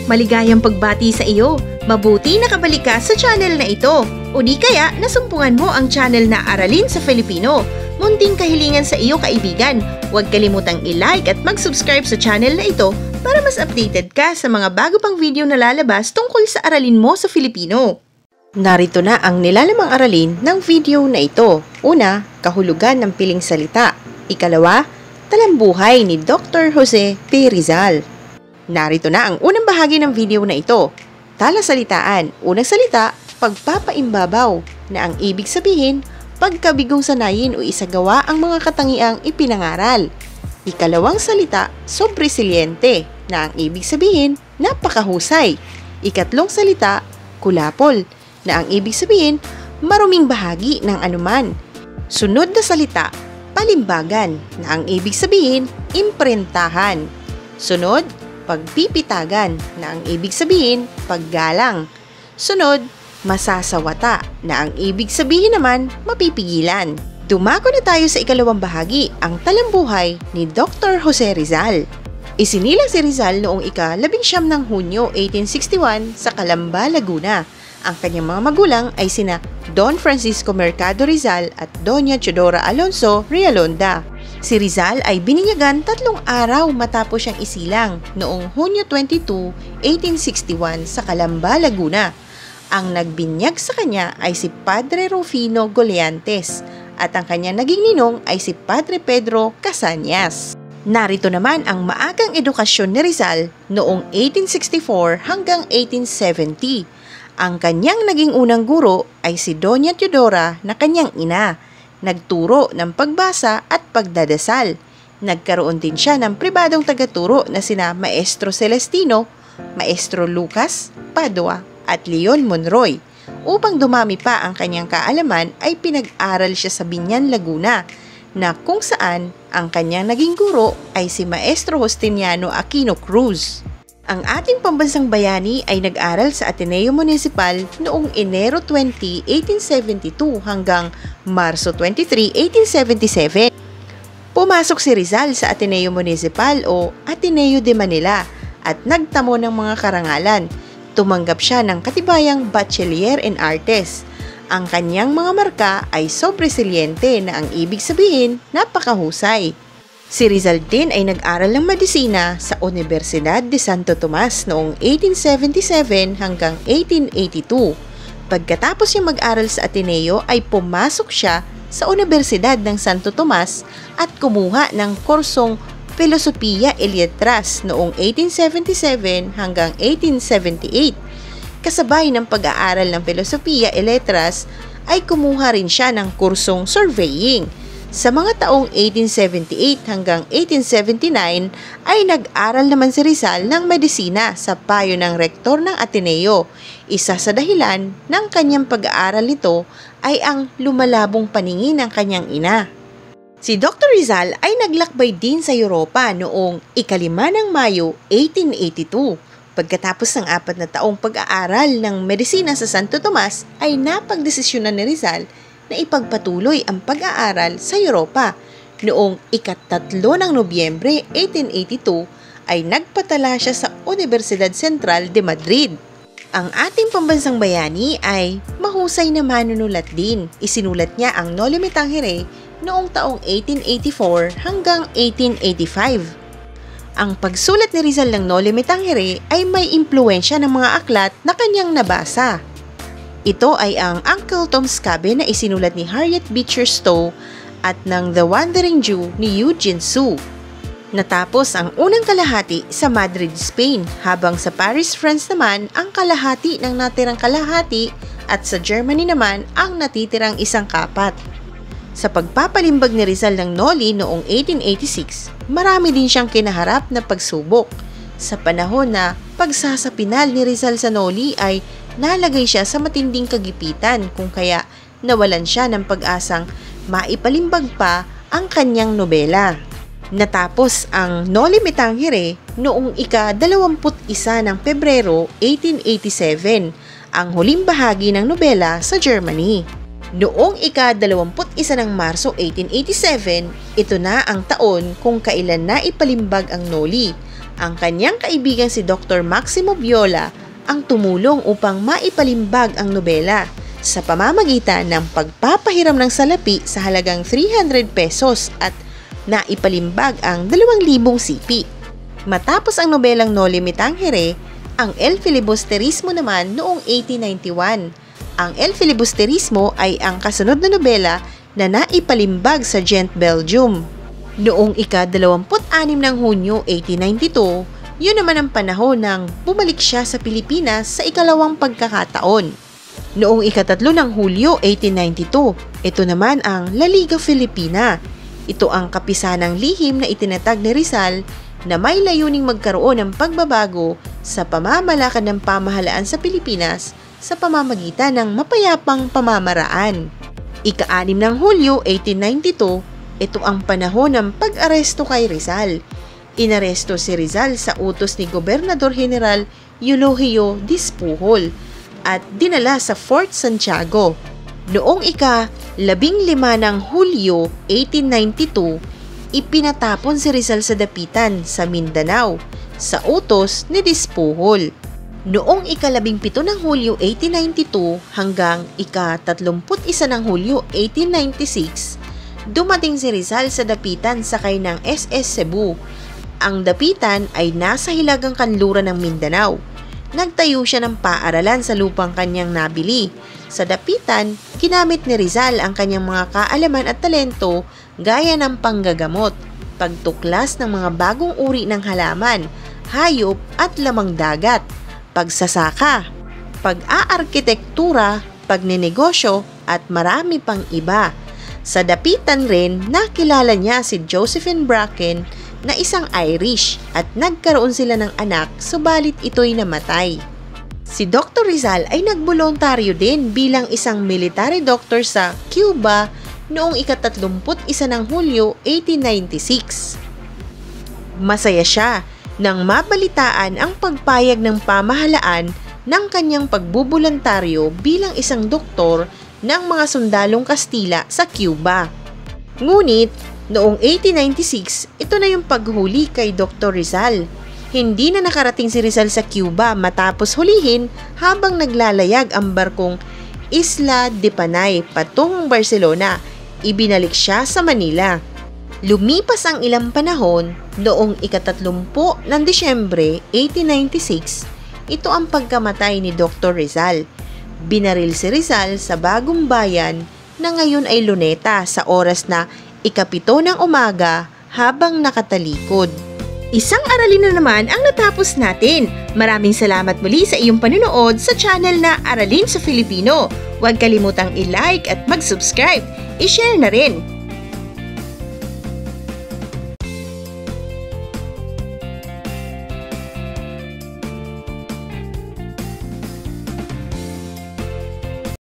Maligayang pagbati sa iyo. Mabuti nakabalik ka sa channel na ito. O di kaya nasumpungan mo ang channel na Aralin sa Filipino. Munting kahilingan sa iyo kaibigan. Huwag kalimutang i-like at mag-subscribe sa channel na ito para mas updated ka sa mga bago pang video na lalabas tungkol sa aralin mo sa Filipino. Narito na ang nilalamang aralin ng video na ito. Una, kahulugan ng piling salita. Ikalawa, talambuhay ni Dr. Jose P. Rizal. Narito na ang unang bahagi ng video na ito. Talasalitaan. Unang salita, pagpapaimbabaw, na ang ibig sabihin, pagkabigong sanayin o isagawa ang mga katangiang ipinangaral. Ikalawang salita, sobresiliente, na ang ibig sabihin, napakahusay. Ikatlong salita, kulapol, na ang ibig sabihin, maruming bahagi ng anuman. Sunod na salita, palimbagan, na ang ibig sabihin, imprentahan. Sunod, pagpipitagan, na ang ibig sabihin, paggalang. Sunod, masasawata, na ang ibig sabihin naman, mapipigilan. Dumako na tayo sa ikalawang bahagi, ang talambuhay ni Dr. Jose Rizal. Isinilang si Rizal noong ika-19 ng Hunyo 1861 sa Calamba, Laguna. Ang kanyang mga magulang ay sina Don Francisco Mercado Rizal at Doña Teodora Alonso Realonda. Si Rizal ay bininyagan 3 araw matapos siyang isilang noong Hunyo 22, 1861 sa Calamba, Laguna. Ang nagbinyag sa kanya ay si Padre Rufino Goleantes at ang kanyang naging ninong ay si Padre Pedro Casañas. Narito naman ang maagang edukasyon ni Rizal noong 1864 hanggang 1870. Ang kanyang naging unang guro ay si Doña Teodora na kanyang ina. Nagturo ng pagbasa at pagdadasal. Nagkaroon din siya ng pribadong tagaturo na sina Maestro Celestino, Maestro Lucas Padua at Leon Monroy. Upang dumami pa ang kanyang kaalaman ay pinag-aral siya sa Biñan, Laguna, na kung saan ang kanyang naging guro ay si Maestro Justiniano Aquino Cruz. Ang ating pambansang bayani ay nag-aral sa Ateneo Municipal noong Enero 20, 1872 hanggang Marso 23, 1877. Pumasok si Rizal sa Ateneo Municipal o Ateneo de Manila at nagtamo ng mga karangalan. Tumanggap siya ng katibayang Bachelier in Artes. Ang kanyang mga marka ay sobresiliente na ang ibig sabihin napakahusay. Si Rizal din ay nag-aral ng medisina sa Universidad de Santo Tomas noong 1877 hanggang 1882. Pagkatapos niya mag-aral sa Ateneo ay pumasok siya sa Universidad ng Santo Tomas at kumuha ng kursong Filosofiya e Letras noong 1877 hanggang 1878. Kasabay ng pag-aaral ng Filosofiya e Letras ay kumuha rin siya ng kursong Surveying. Sa mga taong 1878 hanggang 1879 ay nag-aral naman si Rizal ng medisina sa payo ng rektor ng Ateneo. Isa sa dahilan ng kanyang pag-aaral nito ay ang lumalabong paningin ng kanyang ina. Si Dr. Rizal ay naglakbay din sa Europa noong ika-5 ng Mayo 1882. Pagkatapos ng 4 na taong pag-aaral ng medisina sa Santo Tomas ay napagdesisyonan ni Rizal na ipagpatuloy ang pag-aaral sa Europa. Noong ika-3 ng Nobyembre 1882 ay nagpatala siya sa Universidad Central de Madrid. Ang ating pambansang bayani ay mahusay na manunulat din. Isinulat niya ang Noli Me Tangere noong taong 1884 hanggang 1885. Ang pagsulat ni Rizal ng Noli Me Tangere ay may impluwensya ng mga aklat na kanyang nabasa. Ito ay ang Uncle Tom's Cabin na isinulat ni Harriet Beecher Stowe at ng The Wandering Jew ni Eugene Sue. Natapos ang unang kalahati sa Madrid, Spain, habang sa Paris, France naman ang kalahati ng natirang kalahati at sa Germany naman ang natitirang isang kapat. Sa pagpapalimbag ni Rizal ng Noli noong 1886, marami din siyang kinaharap na pagsubok. Sa panahon na pagsasapinal ni Rizal sa Noli ay nalagay siya sa matinding kagipitan kung kaya nawalan siya ng pag-asang maipalimbag pa ang kanyang nobela. Natapos ang Noli Me Tangere noong ika-21 ng Pebrero 1887, ang huling bahagi ng nobela sa Germany. Noong ika-21 ng Marso 1887, ito na ang taon kung kailan na ipalimbag ang Noli. Ang kanyang kaibigang si Dr. Maximo Viola ang tumulong upang maipalimbag ang nobela sa pamamagitan ng pagpapahiram ng salapi sa halagang 300 pesos at naipalimbag ang 2,000 sipi. Matapos ang nobelang Noli Me Tangere, ang El Filibusterismo naman noong 1891. Ang El Filibusterismo ay ang kasunod na nobela na naipalimbag sa Ghent, Belgium. Noong ika-26 ng Hunyo 1892, yun naman ang panahon nang bumalik siya sa Pilipinas sa ikalawang pagkakataon. Noong ika-3 ng Hulyo 1892, ito naman ang La Liga Filipina. Ito ang kapisanang lihim na itinatag ni Rizal na may layuning magkaroon ng pagbabago sa pamamalakad ng pamahalaan sa Pilipinas sa pamamagitan ng mapayapang pamamaraan. Ika-6 ng Hulyo 1892, ito ang panahon ng pag-aresto kay Rizal. Inaresto si Rizal sa utos ni Gobernador General Eulogio Dizpuhol at dinala sa Fort Santiago. Noong ika-15 ng Hulyo 1892, ipinatapon si Rizal sa dapitan sa Mindanao sa utos ni Dizpuhol. Noong ika-17 ng Hulyo 1892 hanggang ika-31 ng Hulyo 1896, dumating si Rizal sa dapitan sakay ng SS Cebu. Ang dapitan ay nasa hilagang kanluran ng Mindanao. Nagtayo siya ng paaralan sa lupang kanyang nabili. Sa dapitan, ginamit ni Rizal ang kanyang mga kaalaman at talento gaya ng panggagamot, pagtuklas ng mga bagong uri ng halaman, hayop at lamang dagat, pagsasaka, pag-aarkitektura, pagninegosyo at marami pang iba. Sa dapitan rin, nakilala niya si Josephine Bracken na isang Irish at nagkaroon sila ng anak subalit ito'y namatay. Si Dr. Rizal ay nagbolontaryo din bilang isang military doctor sa Cuba noong ika-31 ng Hulyo 1896. Masaya siya nang mabalitaan ang pagpayag ng pamahalaan ng kanyang pagbubulontaryo bilang isang doktor ng mga sundalong Kastila sa Cuba. Ngunit, noong 1896, ito na yung paghuli kay Dr. Rizal. Hindi na nakarating si Rizal sa Cuba matapos hulihin habang naglalayag ang barkong Isla de Panay patungong Barcelona. Ibinalik siya sa Manila. Lumipas ang ilang panahon, noong ika-30 ng Disyembre 1896, ito ang pagkamatay ni Dr. Rizal. Binaril si Rizal sa Bagong Bayan na ngayon ay Luneta sa oras na ika-7 ng umaga habang nakatalikod. Isang aralin na naman ang natapos natin. Maraming salamat muli sa iyong panunood sa channel na Aralin sa Filipino. Huwag kalimutang i-like at mag-subscribe. I-share na rin.